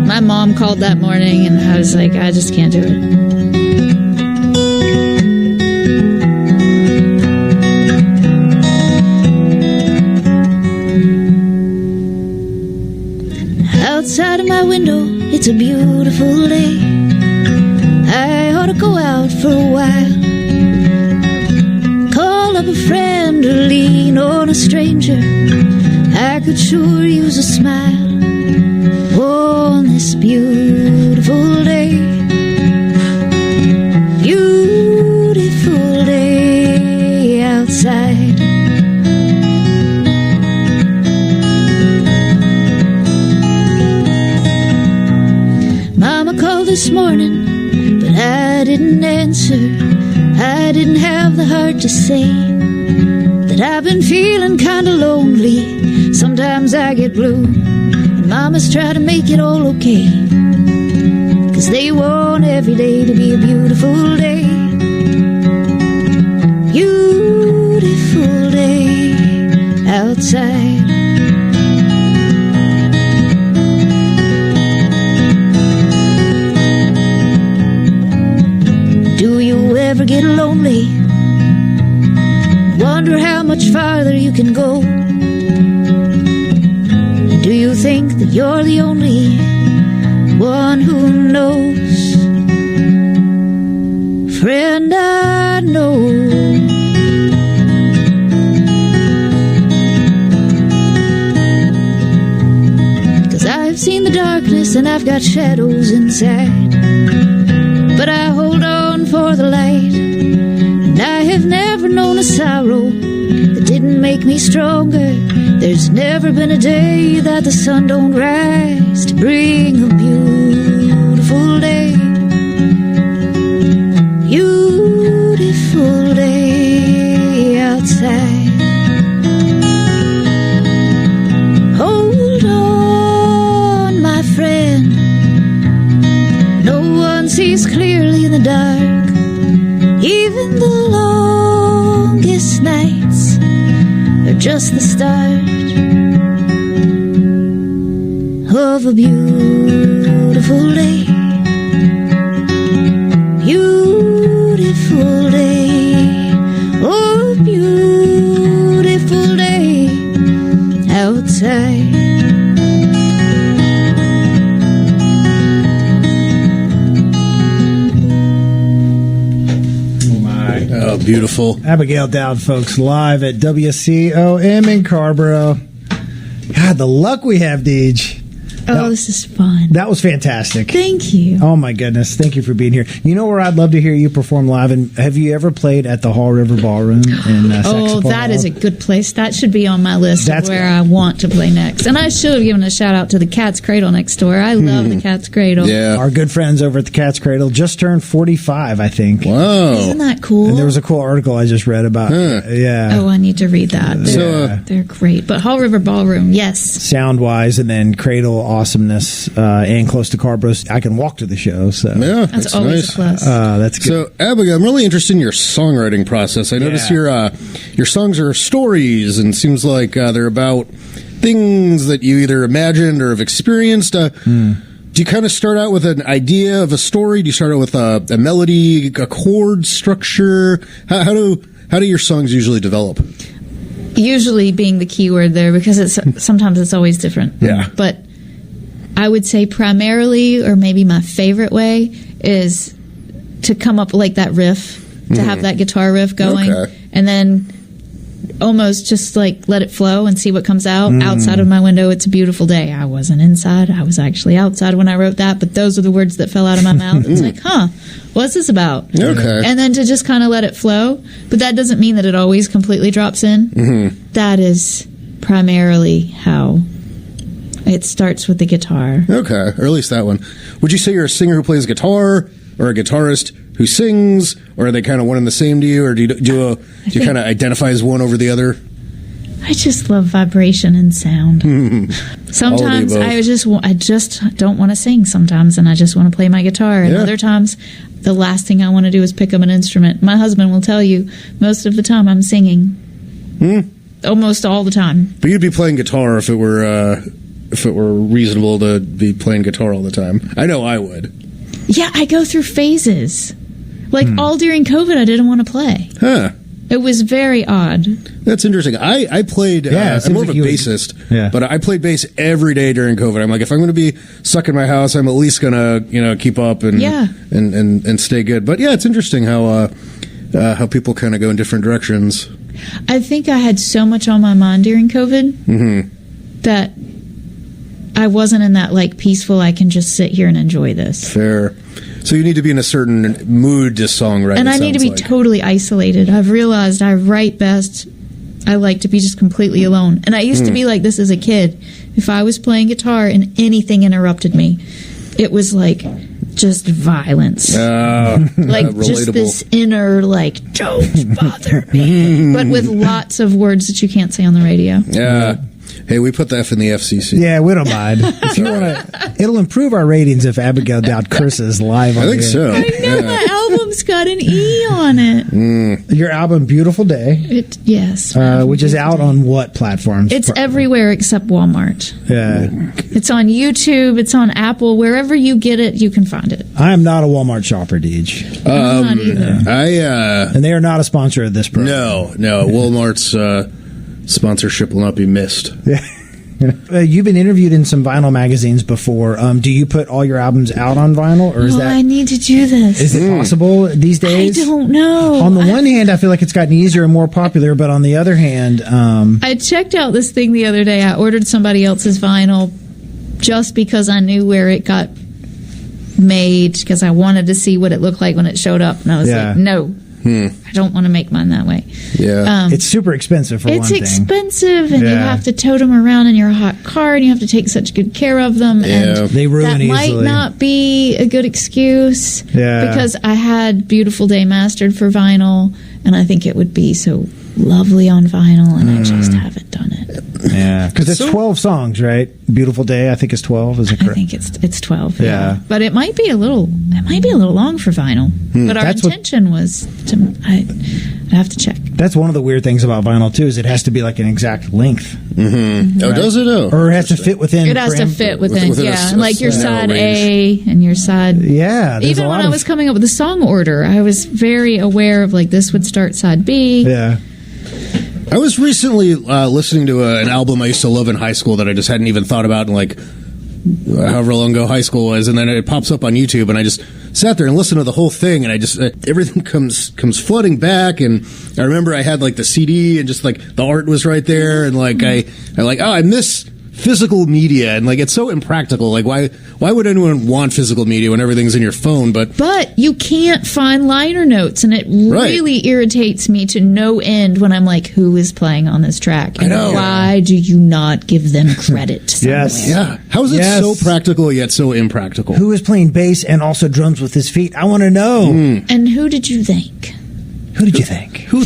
My mom called that morning, and I was like, I just can't do it. Outside of my window, it's a beautiful day. I ought to go out for a while, call up a friend or lean on a stranger. I could sure use a smile on this beautiful day. Beautiful day outside. Mama called this morning, but I didn't answer. I didn't have the heart to say that I've been feeling kinda lonely. Sometimes I get blue, and Mama's try to make it all okay, 'cause they want every day to be a beautiful day. Beautiful day outside. Ever get lonely? Wonder how much farther you can go? Do you think that you're the only one who knows? Friend, I know. 'Cause I've seen the darkness and I've got shadows inside, but I hold on for the light, and I have never known a sorrow that didn't make me stronger. There's never been a day that the sun don't rise to bring a beautiful day. Beautiful day outside. Hold on, my friend. No one sees clearly in the dark. Even the longest nights are just the start of a beautiful day. Beautiful day. Oh, beautiful day outside. Oh, beautiful. Abigail Dowd, folks, live at WCOM in Carborough. God, the luck we have, Deej. Oh, this is fun. That was fantastic. Thank you. Oh, my goodness. Thank you for being here. You know where I'd love to hear you perform live? And have you ever played at the Hall River Ballroom in Oh, that is a good place. That should be on my list of where I want to play next. And I should have given a shout out to the Cat's Cradle next door. I love the Cat's Cradle. Yeah. Our good friends over at the Cat's Cradle just turned 45, I think. Wow. Isn't that cool? And there was a cool article I just read about. Yeah. Oh, I need to read that. They're great. But Hall River Ballroom, yes. Sound-wise, and then Cradle awesomeness, and close to Carborough. I can walk to the show. So yeah, that's always nice. a plus. That's good. So, Abigail, I'm really interested in your songwriting process. I notice your songs are stories, and seems like they're about things that you either imagined or have experienced. Do you kind of start out with an idea of a story? Do you start out with a melody, a chord structure? How do your songs usually develop? Usually being the key word there, because sometimes it's always different. Yeah. But I would say primarily, or maybe my favorite way, is to come up like that riff, to have that guitar riff going, and then almost just like let it flow and see what comes out. Outside of my window, it's a beautiful day. I wasn't inside. I was actually outside when I wrote that, but those are the words that fell out of my mouth. It's like, what's this about? Okay. And then to just kind of let it flow. But that doesn't mean that it always completely drops in. That is primarily how it starts with the guitar. Okay, or at least that one. Would you say you're a singer who plays guitar, or a guitarist who sings, or are they kind of one and the same to you, or do you kind of identify as one over the other? I just love vibration and sound. Sometimes I just don't want to sing sometimes, and I just want to play my guitar. And other times the last thing I want to do is pick up an instrument. My husband will tell you most of the time I'm singing. Almost all the time. But you'd be playing guitar if it were reasonable to be playing guitar all the time. I know I would. Yeah, I go through phases. Like all during COVID, I didn't want to play. Huh. It was very odd. That's interesting. I played, I'm more of a bassist, but I played bass every day during COVID. I'm like, if I'm going to be stuck in my house, I'm at least going to, keep up and stay good. But yeah, it's interesting how people kind of go in different directions. I think I had so much on my mind during COVID that I wasn't in that like peaceful, I can just sit here and enjoy this. Fair. So you need to be in a certain mood to songwrite. And I need to be totally isolated. I've realized I write best. I like to be just completely alone. And I used to be like this as a kid. If I was playing guitar and anything interrupted me, it was like just violence. Like just this inner like, don't bother me. But with lots of words that you can't say on the radio. Yeah. Hey, we put the F in the FCC. Yeah, we don't mind. If you want it'll improve our ratings if Abigail Dowd curses live on I think so. I know my album's got an E on it. Your album, Beautiful Day. Yes. Which is out on what platforms? It's everywhere except Walmart. Yeah. It's on YouTube. It's on Apple. Wherever you get it, you can find it. I am not a Walmart shopper, Deej. I'm not either. And they are not a sponsor of this program. No. Walmart's sponsorship will not be missed. You've been interviewed in some vinyl magazines before. Do you put all your albums out on vinyl, or is that? I need to do this. Is it possible these days? I don't know. On the one hand, I feel like it's gotten easier and more popular, but on the other hand, I checked out this thing the other day. I ordered somebody else's vinyl just because I knew where it got made, because I wanted to see what it looked like when it showed up, and I was like, no. I don't want to make mine that way. Yeah, it's super expensive for one thing. It's expensive, and you have to tote them around in your hot car, and you have to take such good care of them. Yeah. And they ruin that easily. might not be a good excuse. Yeah. Because I had Beautiful Day mastered for vinyl, and I think it would be so lovely on vinyl, and I just haven't done it. Yeah, because it's 12 songs, right? Beautiful Day, I think is 12. Is it correct? I think it's 12. Yeah. But it might be a little long for vinyl. But our intention was to. I'd have to check. That's one of the weird things about vinyl too, is it has to be like an exact length. Oh, does it? Oh, or it has to fit within. It has to fit within a like your side A and your side. Yeah. Even when I was coming up with the song order, I was very aware of like this would start side B. Yeah. I was recently listening to an album I used to love in high school that I just hadn't even thought about in like however long ago high school was, and then it pops up on YouTube, and I just sat there and listened to the whole thing, and I just everything comes flooding back, and I remember I had like the CD and just like the art was right there, and like I miss physical media, and like it's so impractical. Like why would anyone want physical media when everything's in your phone? But you can't find liner notes, and it really irritates me to no end when I'm like, who is playing on this track? And I know. Why do you not give them credit somewhere? Yes. Yeah. How is it so practical yet so impractical? Who is playing bass and also drums with his feet? I want to know. And who did you think? Who did you think? Who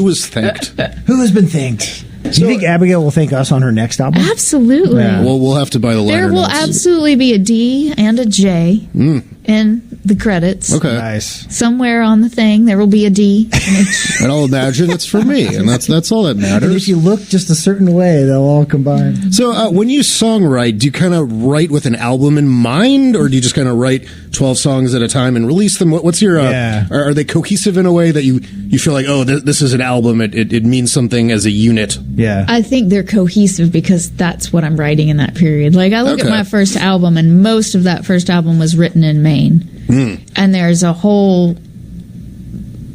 was thanked? Who has been thanked? Do you think Abigail will thank us on her next album? Absolutely. Yeah. Well, we'll have to buy the liner There will notes. absolutely be a D and a J in the credits. Okay. Nice. Somewhere on the thing, there will be a D. And I'll imagine it's for me, and that's all that And matters. if you look just a certain way, they'll all combine. So when you songwrite, do you kind of write with an album in mind, or do you just kind of write 12 songs at a time and release them? What's your are they cohesive in a way that you feel like, oh, this is an album, it means something as a unit? Yeah. I think they're cohesive because that's what I'm writing in that period. Like, I look at my first album, and most of that first album was written in Maine. And there's a whole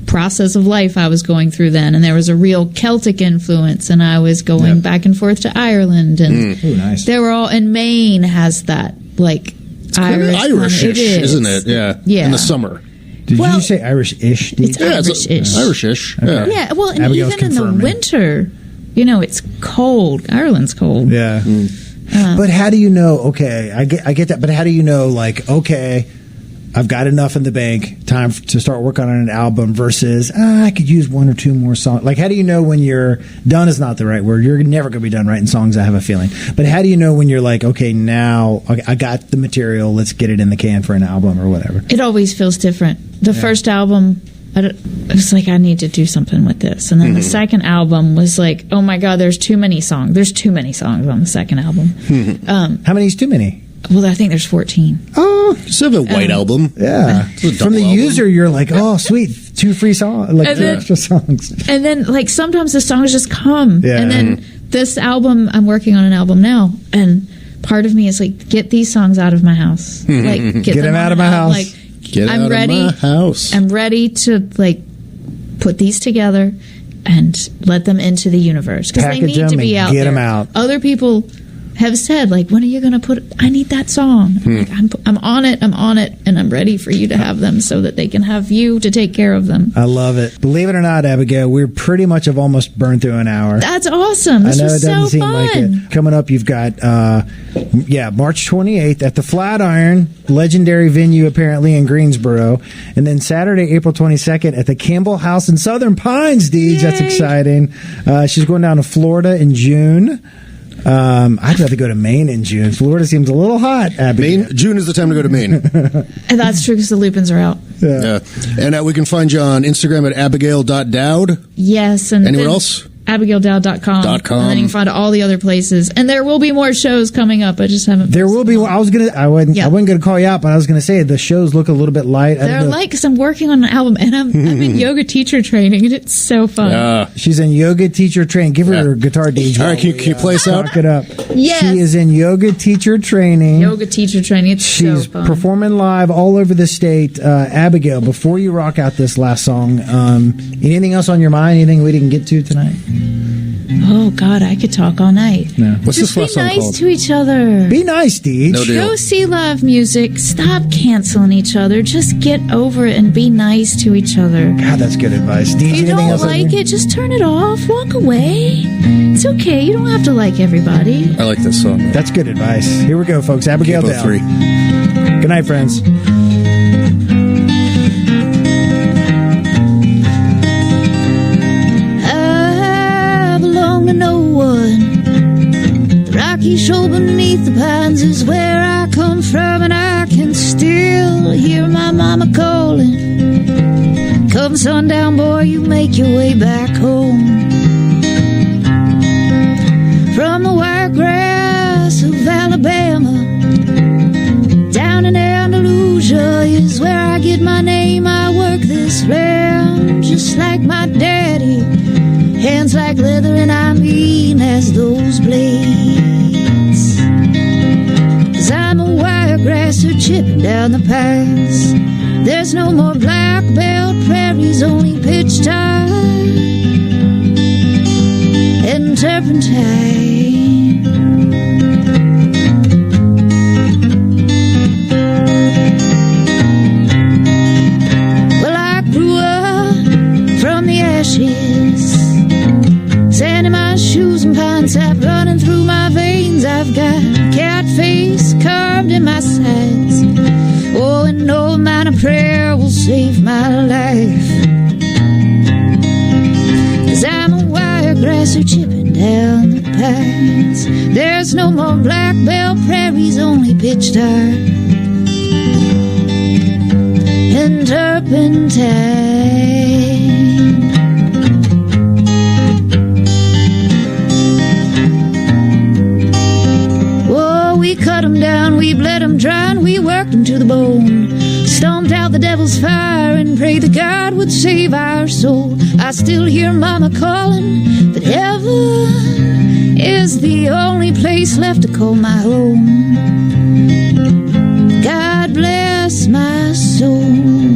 process of life I was going through then, and there was a real Celtic influence, and I was going back and forth to Ireland, and Ooh, nice. they were all, and Maine has that, like, Irish-ish, isn't it? Yeah. In the summer. Did you say Irish-ish? It's Irish-ish. Irish-ish. Okay. Yeah, well, and Abigail's even in the confirming. winter, it's cold. Ireland's cold. Yeah. But how do you know, okay, I get that, but how do you know, like, okay, I've got enough in the bank, time to start working on an album versus, I could use one or two more songs. Like, how do you know when you're done is not the right word. You're never going to be done writing songs, I have a feeling. But how do you know when you're like, okay, now I got the material, let's get it in the can for an album or whatever? It always feels different The first album, it was like, I need to do something with this. And then the second album was like, oh my God, there's too many songs. There's too many songs on the second album. How many is too many? Well, I think there's 14. Oh, just have a white album. Yeah. It's a double From the album. user, you're like, oh, sweet, 2 free songs, like And 2 then- extra songs. And then, like, sometimes the songs just come. Yeah. And then this album, I'm working on an album now, and part of me is like, get these songs out of my house. Like, Get them out of my house. Like, Get I'm out ready. of my house. I'm ready to, like, put these together and let them into the universe. Because they Package need to them be and out get there. 'em out. Other people have said, like, when are you going to put, I need that song. Like, I'm on it, and I'm ready for you to have them so that they can have you to take care of them. I love it. Believe it or not, Abigail, we're pretty much have almost burned through an hour. That's awesome. This I know was it doesn't so seem fun. like it. Coming up, you've got, March 28th at the Flatiron, legendary venue apparently in Greensboro. And then Saturday, April 22nd at the Campbell House in Southern Pines, Deej. That's Yay. exciting. She's going down to Florida in June. I'd rather go to Maine in June. Florida seems a little hot, Abigail. Maine, June is the time to go to Maine. And that's true because the Lupins are out. Yeah. And we can find you on Instagram at abigail.dowd. Yes. And Anywhere then else? AbigailDowd.com. .com. And then you can find all the other places. And there will be more shows coming up. I just haven't. There will be. I wasn't Yeah. going to call you out, but I was going to say the shows look a little bit light. I don't They're know. light because I'm working on an album and I'm in yoga teacher training and it's so fun. She's in yoga teacher training. Give her Yeah. her guitar, Deej. All right, can you play us out? Talk it up. Yes. She is in yoga teacher training. Yoga teacher training. It's She's so fun. performing live all over the state. Abigail, before you rock out this last song, anything else on your mind? Anything we didn't get to tonight? Oh, God, I could talk all night. No. What's Just this last be song nice called? to each other. Be nice, Deej. No deal. Go see live music. Stop canceling each other. Just get over it and be nice to each other. God, that's good advice. Deej, If you anything don't else on like your- it, just turn it off. Walk away. It's okay. You don't have to like everybody. I like this song. That's good advice. Here we go, folks. Abigail Capo Dowd. 3. Good night, friends. I belong to no one. The rocky shore beneath the pines is where I come from, and I can still hear my mama calling. Come sundown, boy, you make your way back home. From the wiregrass of Alabama, down in Andalusia is where I get my name. I work this land just like my daddy. Hands like leather and I mean as those blades. 'Cause I'm a wiregrasser chipping down the pines. There's no more black belt prairies, only pitch tire and turpentine. Well, I grew up from the ashes, sand in my shoes and pine sap running through my veins. I've got cat face carved in my sides. Oh, and no amount of prayer will save my life. 'Cause I'm a wiregrasser chipping down the pines. There's no more black belt prairies, only pitch tire and turpentine. Oh, we cut them down, we bled them dry, and we worked them to the bone. Stomped out the devil's fire and prayed that God would save our soul. I still hear mama calling, but heaven is the only place left to call my home. God bless my soul,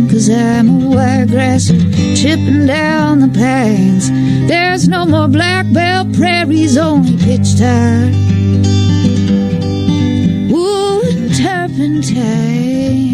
'cause I'm a wiregrasser chipping down the pines. There's no more black belt prairies, only pitch tire, wood and turpentine.